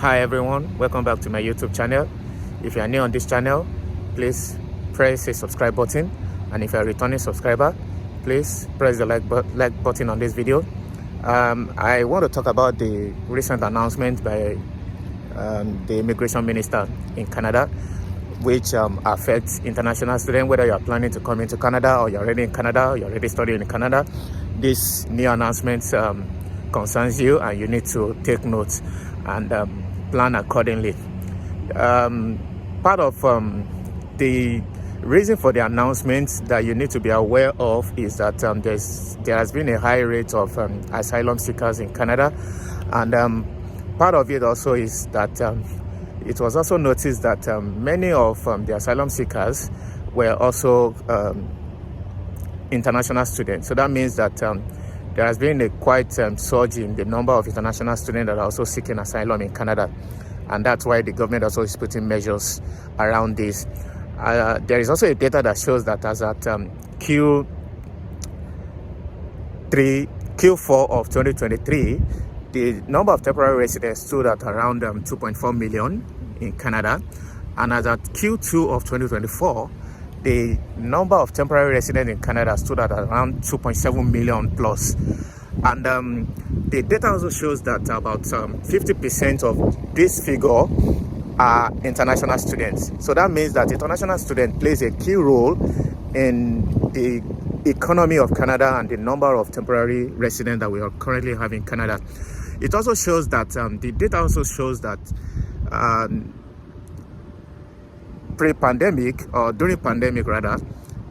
Hi everyone, welcome back to my YouTube channel. If you are new on this channel, please press the subscribe button, and if you are a returning subscriber, please press the like button on this video. I want to talk about the recent announcement by the immigration minister in Canada, which affects international students, whether you are planning to come into Canada or you're already in Canada or you're already studying in Canada. This new announcement concerns you, and you need to take notes and plan accordingly. Part of the reason for the announcement that you need to be aware of is that there has been a high rate of asylum seekers in Canada, and part of it also is that it was also noticed that many of the asylum seekers were also international students. So that means that there has been a quite surge in the number of international students that are also seeking asylum in Canada, and that's why the government also is putting measures around this. There is also a data that shows that as at Q4 of 2023, the number of temporary residents stood at around 2.4 million in Canada, and as at Q2 of 2024, the number of temporary residents in Canada stood at around 2.7 million plus. And the data also shows that about 50% of this figure are international students. So that means that international student plays a key role in the economy of Canada and the number of temporary residents that we are currently having in Canada. It also shows that the data also shows that pre-pandemic, or during pandemic rather,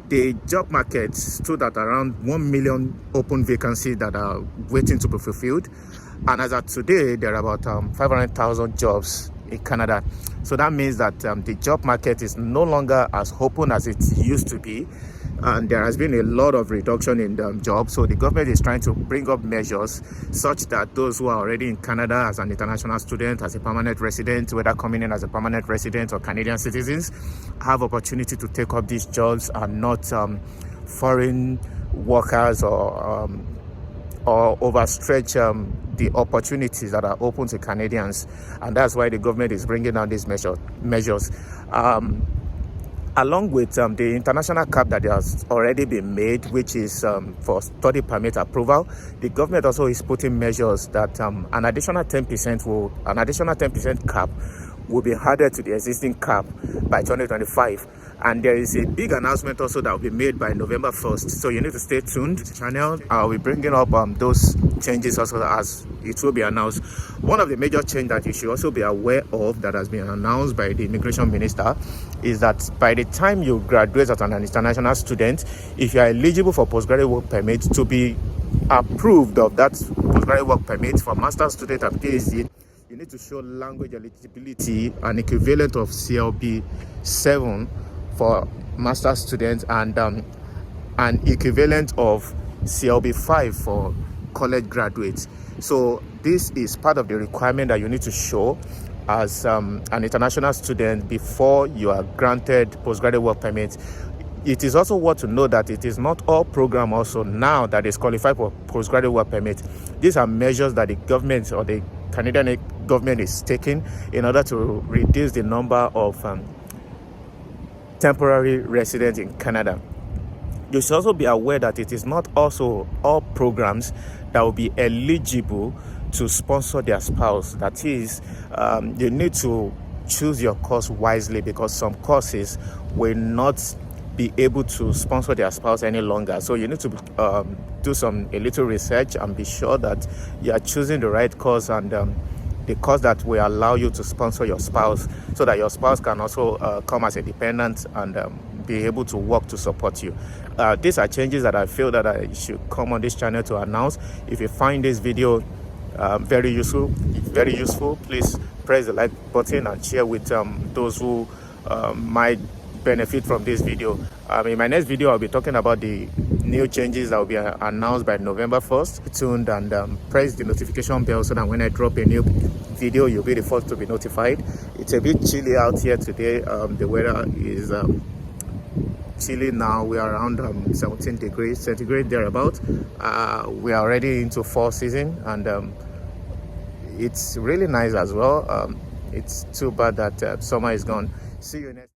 the job market stood at around 1 million open vacancies that are waiting to be fulfilled, and as of today there are about 500,000 jobs in Canada. So that means that the job market is no longer as open as it used to be, and there has been a lot of reduction in jobs. So the government is trying to bring up measures such that those who are already in Canada as an international student, as a permanent resident, whether coming in as a permanent resident or Canadian citizens, have opportunity to take up these jobs and not foreign workers or overstretch the opportunities that are open to Canadians. And that's why the government is bringing down these measures. Along with the international cap that has already been made, which is for study permit approval, the government also is putting measures that an additional 10% cap will be added to the existing cap by 2025. And there is a big announcement also that will be made by November 1st. So you need to stay tuned to the channel. I'll be bringing up those changes also as it will be announced. One of the major changes that you should also be aware of that has been announced by the immigration minister is that by the time you graduate as an international student, if you are eligible for postgraduate work permit, to be approved of that postgraduate work permit for master's student and PhD, you need to show language eligibility, an equivalent of SOWP 7 for master's students, and an equivalent of SOWP 5 for college graduates. So this is part of the requirement that you need to show as an international student before you are granted postgraduate work permit. It is also worth to know that it is not all program also now that is qualified for postgraduate work permit. These are measures that the government or the Canadian government is taking in order to reduce the number of temporary residents in Canada. You should also be aware that it is not also all programs that will be eligible to sponsor their spouse. That is, you need to choose your course wisely, because some courses will not be able to sponsor their spouse any longer. So you need to do a little research and be sure that you are choosing the right course, and the course that will allow you to sponsor your spouse, so that your spouse can also come as a dependent and be able to work to support you. These are changes that I feel that I should come on this channel to announce. If you find this video very useful, please press the like button and share with those who might benefit from this video. In my next video, I'll be talking about the new changes that will be announced by November 1st. Stay tuned and press the notification bell so that when I drop a new video, you'll be the first to be notified. It's a bit chilly out here today. The weather is chilly now. We are around 17 degrees centigrade thereabout. We are already into fall season, and it's really nice as well. It's too bad that summer is gone. See you next.